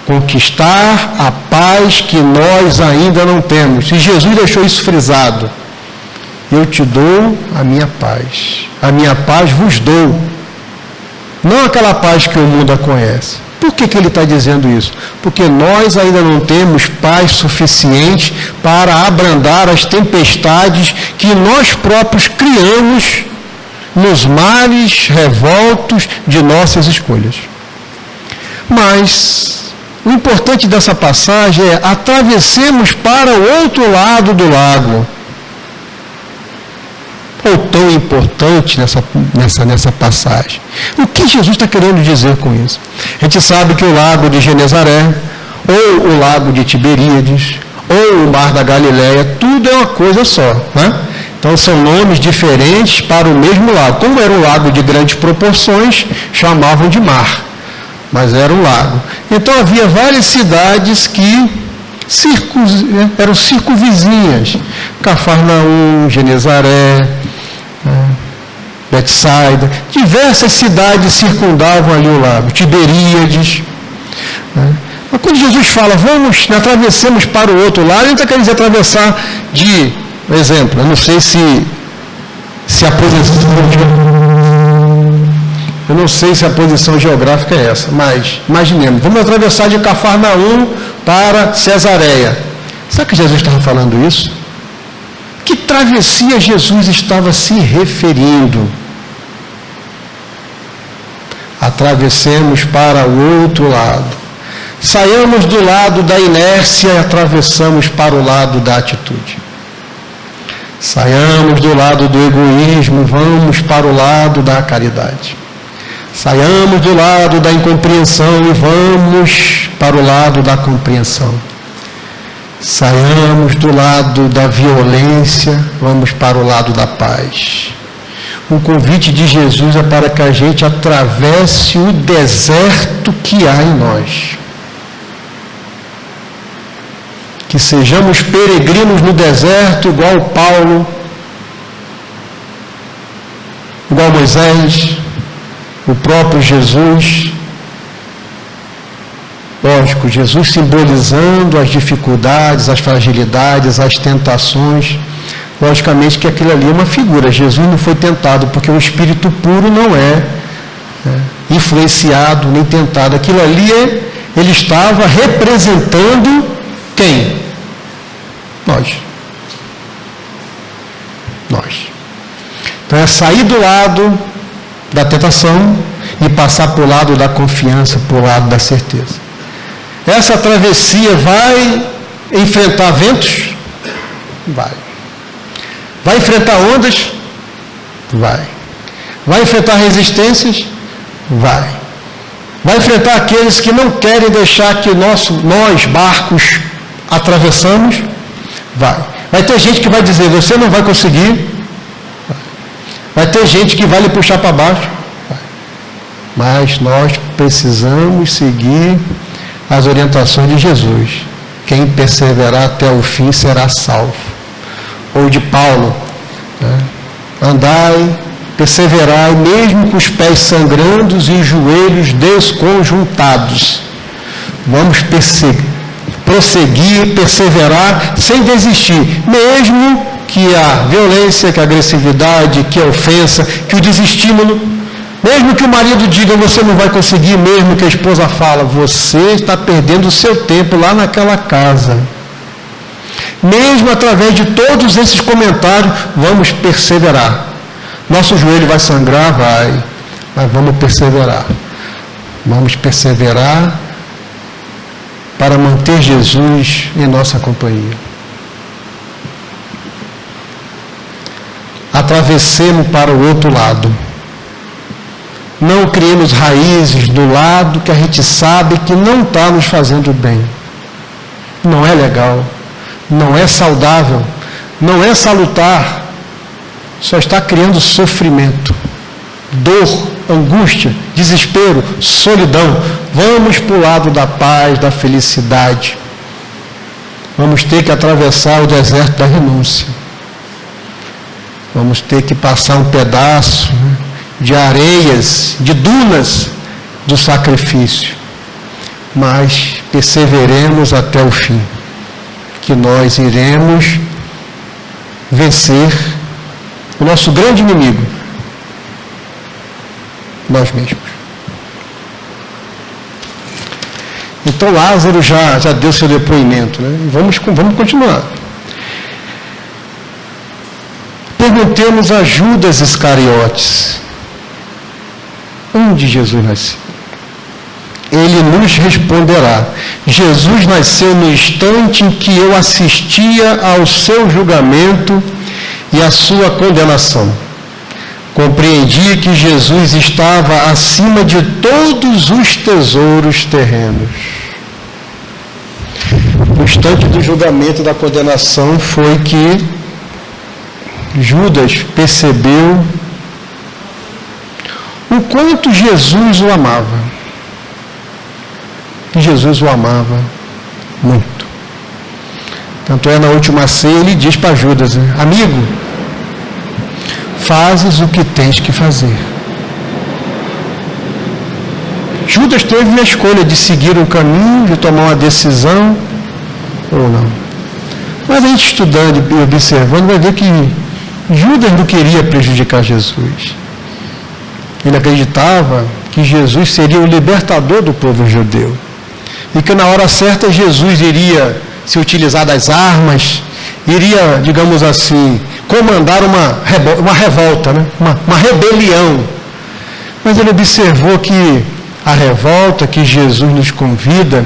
Conquistar a paz que nós ainda não temos. E Jesus deixou isso frisado. Eu te dou a minha paz. A minha paz vos dou. Não aquela paz que o mundo conhece. Por que ele está dizendo isso? Porque nós ainda não temos paz suficiente para abrandar as tempestades que nós próprios criamos nos mares revoltos de nossas escolhas. Mas o importante dessa passagem é: atravessemos para o outro lado do lago. Ou tão importante nessa passagem. O que Jesus está querendo dizer com isso? A gente sabe que o lago de Genezaré, ou o lago de Tiberíades, ou o mar da Galileia, tudo é uma coisa só, né? Então são nomes diferentes para o mesmo lago. Como era um lago de grandes proporções, chamavam de mar, mas era um lago. Então havia várias cidades que eram circunvizinhas: Cafarnaum, Genezaré, Betsaida, diversas cidades circundavam ali o lago, Tiberíades. Mas quando Jesus fala, vamos, atravessemos para o outro lado, ele não está querendo dizer atravessar de, por exemplo, eu não sei se a posição, eu não sei se a posição geográfica é essa, mas imaginemos, vamos atravessar de Cafarnaum para Cesareia. Será que Jesus estava falando isso? Que travessia Jesus estava se referindo? Atravessemos para o outro lado. Saiamos do lado da inércia e atravessamos para o lado da atitude. Saiamos do lado do egoísmo, vamos para o lado da caridade. Saiamos do lado da incompreensão e vamos para o lado da compreensão. Saiamos do lado da violência, vamos para o lado da paz. O convite de Jesus é para que a gente atravesse o deserto que há em nós. Que sejamos peregrinos no deserto, igual Paulo, igual Moisés, o próprio Jesus. Lógico, Jesus simbolizando as dificuldades, as fragilidades, as tentações. Logicamente que aquilo ali é uma figura. Jesus não foi tentado, porque o espírito puro não é influenciado nem tentado. Aquilo ali, ele estava representando quem? Nós. Então é sair do lado da tentação e passar para o lado da confiança, para o lado da certeza. Essa travessia vai enfrentar ventos? Vai. Vai enfrentar ondas? Vai. Vai enfrentar resistências? Vai. Vai enfrentar aqueles que não querem deixar que nós, barcos, atravessamos? Vai. Vai ter gente que vai dizer, você não vai conseguir. Vai ter gente que vai lhe puxar para baixo. Vai. Mas nós precisamos seguir as orientações de Jesus. Quem perseverar até o fim será salvo. Ou de Paulo, andai, perseverai, mesmo com os pés sangrando e os joelhos desconjuntados. Vamos prosseguir, perseverar, sem desistir, mesmo que a violência, que a agressividade, que a ofensa, que o desestímulo, mesmo que o marido diga, você não vai conseguir, mesmo que a esposa fala, você está perdendo o seu tempo lá naquela casa. Mesmo através de todos esses comentários, vamos perseverar. Nosso joelho vai sangrar? Vai. Mas vamos perseverar. Vamos perseverar para manter Jesus em nossa companhia. Atravessemos para o outro lado. Não criemos raízes do lado que a gente sabe que não está nos fazendo bem. Não é legal. Não é saudável, não é salutar, só está criando sofrimento, dor, angústia, desespero, solidão. Vamos para o lado da paz, da felicidade. Vamos ter que atravessar o deserto da renúncia. Vamos ter que passar um pedaço de areias, de dunas do sacrifício. Mas perseveremos até o fim. Que nós iremos vencer o nosso grande inimigo, nós mesmos. Então Lázaro já deu seu depoimento, né? Vamos continuar. Perguntemos a Judas Iscariotes, onde Jesus nasceu? Ele nos responderá, Jesus nasceu no instante em que eu assistia ao seu julgamento e à sua condenação. Compreendi que Jesus estava acima de todos os tesouros terrenos. No instante do julgamento e da condenação foi que Judas percebeu o quanto Jesus o amava. E Jesus o amava muito. Tanto é, na última ceia, ele diz para Judas, amigo, fazes o que tens que fazer. Judas teve a escolha de seguir um caminho, de tomar uma decisão ou não. Mas a gente estudando e observando vai ver que Judas não queria prejudicar Jesus. Ele acreditava que Jesus seria o libertador do povo judeu. E que na hora certa Jesus iria se utilizar das armas, iria, digamos assim, comandar uma revolta, né? uma rebelião. Mas ele observou que a revolta que Jesus nos convida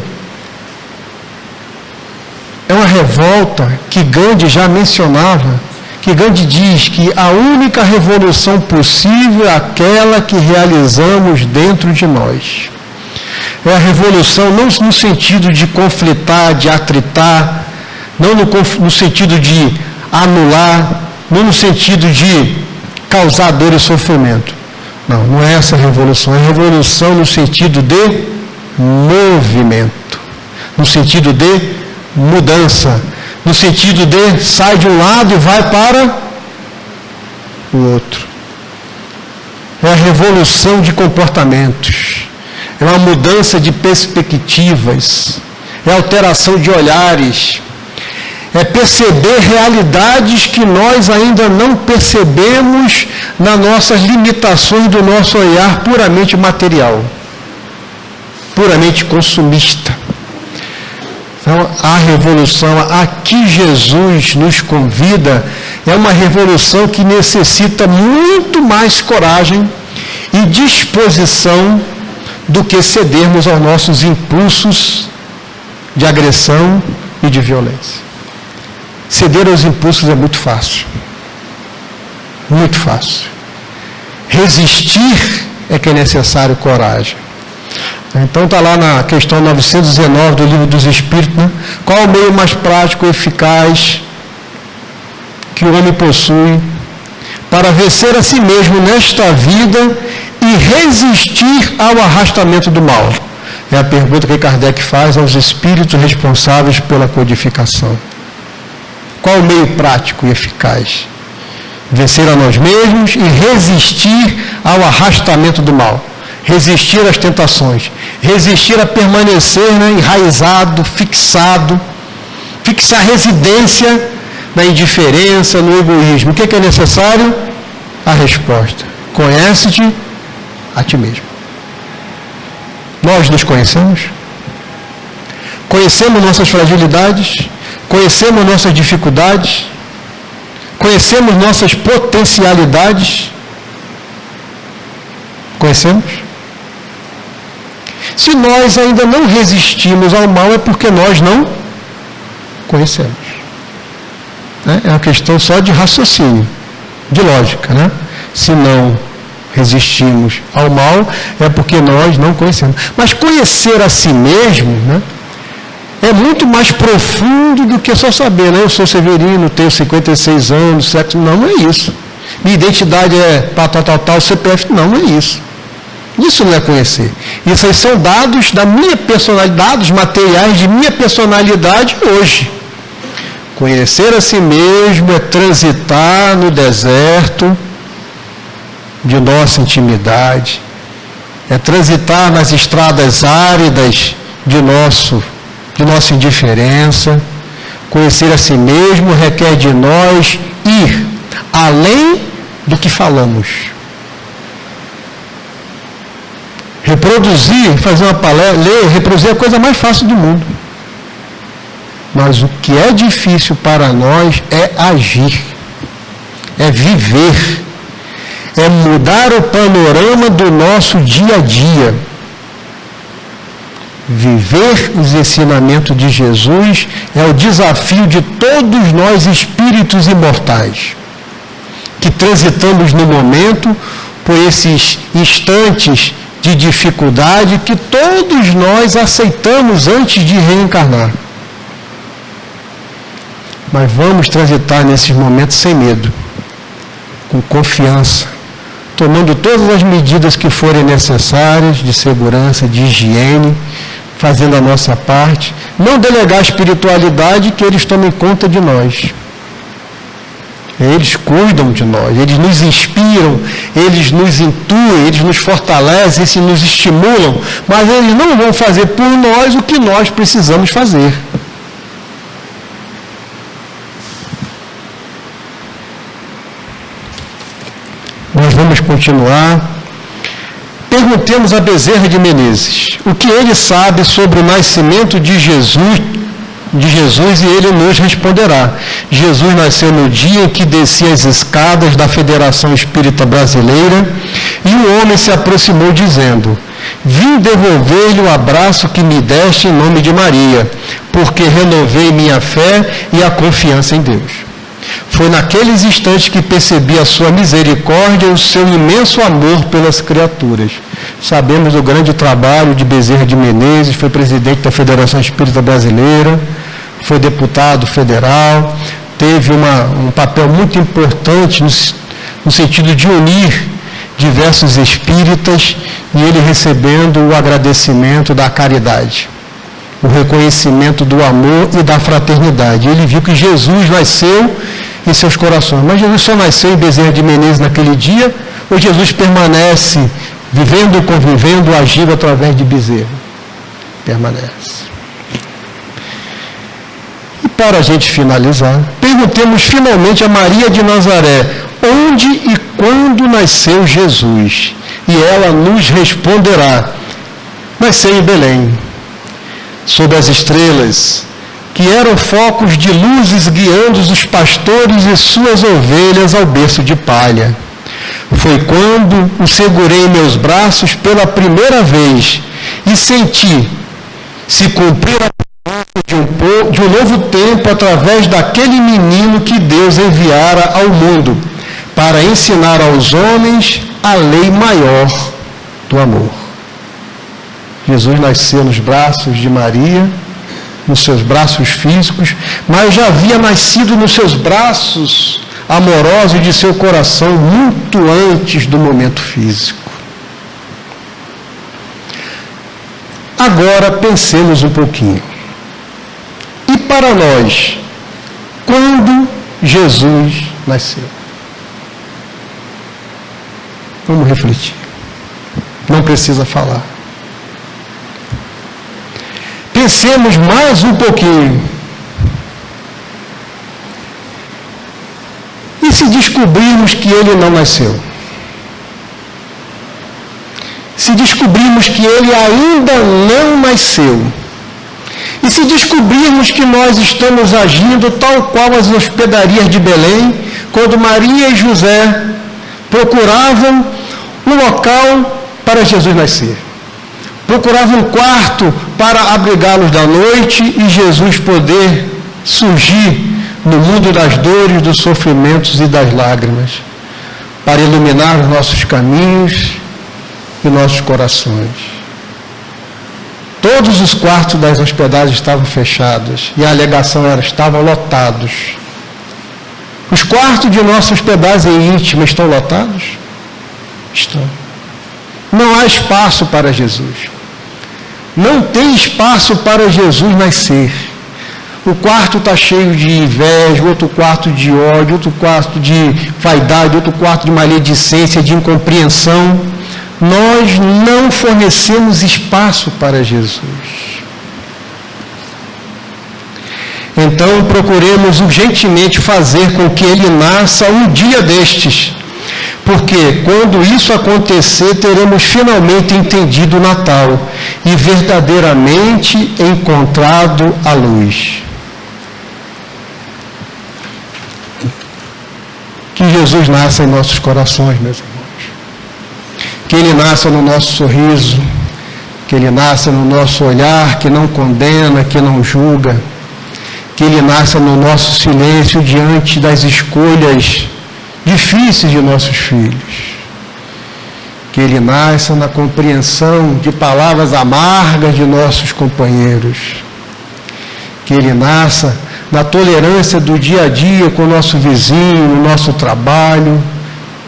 é uma revolta que Gandhi já mencionava, que Gandhi diz que a única revolução possível é aquela que realizamos dentro de nós. É a revolução não no sentido de conflitar, de atritar, não no sentido de anular, não no sentido de causar dor e sofrimento. Não é essa a revolução. É a revolução no sentido de movimento, no sentido de mudança, no sentido de sai de um lado e vai para o outro. É a revolução de comportamentos, é uma mudança de perspectivas, é alteração de olhares, é perceber realidades que nós ainda não percebemos nas nossas limitações do nosso olhar puramente material, puramente consumista. Então, a revolução a que Jesus nos convida é uma revolução que necessita muito mais coragem e disposição do que cedermos aos nossos impulsos de agressão e de violência. Ceder aos impulsos é muito fácil. Muito fácil. Resistir é que é necessário coragem. Então está lá na questão 919 do Livro dos Espíritos, né? Qual o meio mais prático e eficaz que o homem possui para vencer a si mesmo nesta vida e resistir ao arrastamento do mal? É a pergunta que Kardec faz aos espíritos responsáveis pela codificação. Qual o meio prático e eficaz? Vencer a nós mesmos e resistir ao arrastamento do mal. Resistir às tentações, resistir a permanecer, né, enraizado, fixado, fixar residência na indiferença, no egoísmo. O que é necessário? A resposta: conhece-te a ti mesmo. Nós nos conhecemos? Conhecemos nossas fragilidades? Conhecemos nossas dificuldades? Conhecemos nossas potencialidades? Conhecemos? Se nós ainda não resistimos ao mal, é porque nós não conhecemos. É uma questão só de raciocínio, de lógica, né? Se não resistimos ao mal, é porque nós não conhecemos. Mas conhecer a si mesmo, né, é muito mais profundo do que só saber, né? Eu sou Severino, tenho 56 anos, sexo. Não é isso. Minha identidade é tal, CPF. Não é isso. Isso não é conhecer. Isso aí são dados da minha personalidade, dados materiais de minha personalidade hoje. Conhecer a si mesmo é transitar no deserto de nossa intimidade, é transitar nas estradas áridas de nossa indiferença. Conhecer a si mesmo requer de nós ir além do que falamos. Reproduzir, fazer uma palestra, ler, reproduzir é a coisa mais fácil do mundo. Mas o que é difícil para nós é agir, é viver, é mudar o panorama do nosso dia a dia. Viver os ensinamentos de Jesus é o desafio de todos nós espíritos imortais, que transitamos no momento por esses instantes de dificuldade que todos nós aceitamos antes de reencarnar. Mas vamos transitar nesses momentos sem medo, com confiança, tomando todas as medidas que forem necessárias de segurança, de higiene, fazendo a nossa parte, não delegar a espiritualidade, que eles tomem conta de nós. Eles cuidam de nós, eles nos inspiram, eles nos intuem, eles nos fortalecem, eles nos estimulam, mas eles não vão fazer por nós o que nós precisamos fazer. Nós vamos continuar. Perguntemos a Bezerra de Menezes o que ele sabe sobre o nascimento de Jesus, e ele nos responderá. Jesus nasceu no dia em que descia as escadas da Federação Espírita Brasileira e um homem se aproximou dizendo: vim devolver-lhe o abraço que me deste em nome de Maria, porque renovei minha fé e a confiança em Deus. Foi naqueles instantes que percebi a sua misericórdia e o seu imenso amor pelas criaturas. Sabemos do grande trabalho de Bezerra de Menezes, foi presidente da Federação Espírita Brasileira, foi deputado federal, teve um papel muito importante no sentido de unir diversos espíritas e ele recebendo o agradecimento da caridade, o reconhecimento do amor e da fraternidade. Ele viu que Jesus nasceu em seus corações. Mas Jesus só nasceu em Bezerra de Menezes naquele dia, ou Jesus permanece vivendo, convivendo, agindo através de Bezerra? Permanece. E para a gente finalizar, perguntemos finalmente a Maria de Nazaré, onde e quando nasceu Jesus? E ela nos responderá: nasceu em Belém, sob as estrelas, que eram focos de luzes guiando os pastores e suas ovelhas ao berço de palha. Foi quando o segurei em meus braços pela primeira vez e senti se cumprir a promessa de um novo tempo através daquele menino que Deus enviara ao mundo para ensinar aos homens a lei maior do amor. Jesus nasceu nos braços de Maria, nos seus braços físicos, mas já havia nascido nos seus braços amorosos de seu coração muito antes do momento físico. Agora pensemos um pouquinho. E para nós, quando Jesus nasceu? Vamos refletir. Não precisa falar. Pensemos mais um pouquinho. E se descobrirmos que ele não nasceu? Se descobrirmos que ele ainda não nasceu? E se descobrirmos que nós estamos agindo tal qual as hospedarias de Belém, quando Maria e José procuravam um local para Jesus nascer? Procuravam um quarto para abrigá-los da noite e Jesus poder surgir no mundo das dores, dos sofrimentos e das lágrimas, para iluminar os nossos caminhos e nossos corações. Todos os quartos das hospedagens estavam fechados e a alegação era: estavam lotados. Os quartos de nossa hospedagem íntima estão lotados? Estão. Não há espaço para Jesus. Não tem espaço para Jesus nascer. O quarto está cheio de inveja, outro quarto de ódio, outro quarto de vaidade, outro quarto de maledicência, de incompreensão. Nós não fornecemos espaço para Jesus. Então procuremos urgentemente fazer com que ele nasça um dia destes, porque quando isso acontecer, teremos finalmente entendido o Natal e verdadeiramente encontrado a luz. Que Jesus nasça em nossos corações, meus irmãos. Que ele nasça no nosso sorriso, que ele nasça no nosso olhar que não condena, que não julga, que ele nasça no nosso silêncio diante das escolhas difíceis de nossos filhos. Que ele nasça na compreensão de palavras amargas de nossos companheiros. Que ele nasça na tolerância do dia a dia com o nosso vizinho, no nosso trabalho,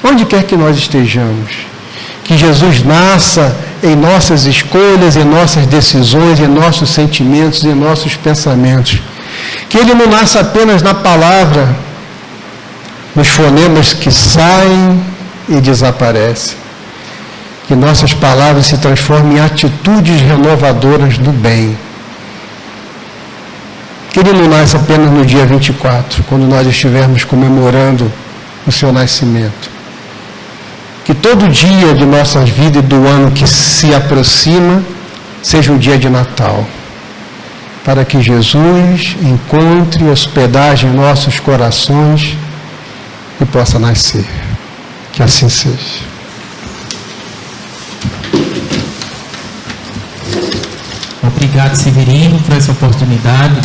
onde quer que nós estejamos. Que Jesus nasça em nossas escolhas, em nossas decisões, em nossos sentimentos, em nossos pensamentos. Que ele não nasça apenas na palavra, nos fonemas que saem e desaparecem. Que nossas palavras se transformem em atitudes renovadoras do bem. Que ele não nasce apenas no dia 24, quando nós estivermos comemorando o seu nascimento. Que todo dia de nossas vidas e do ano que se aproxima seja um dia de Natal, para que Jesus encontre hospedagem em nossos corações e possa nascer. Que assim seja. Obrigado, Severino, por essa oportunidade.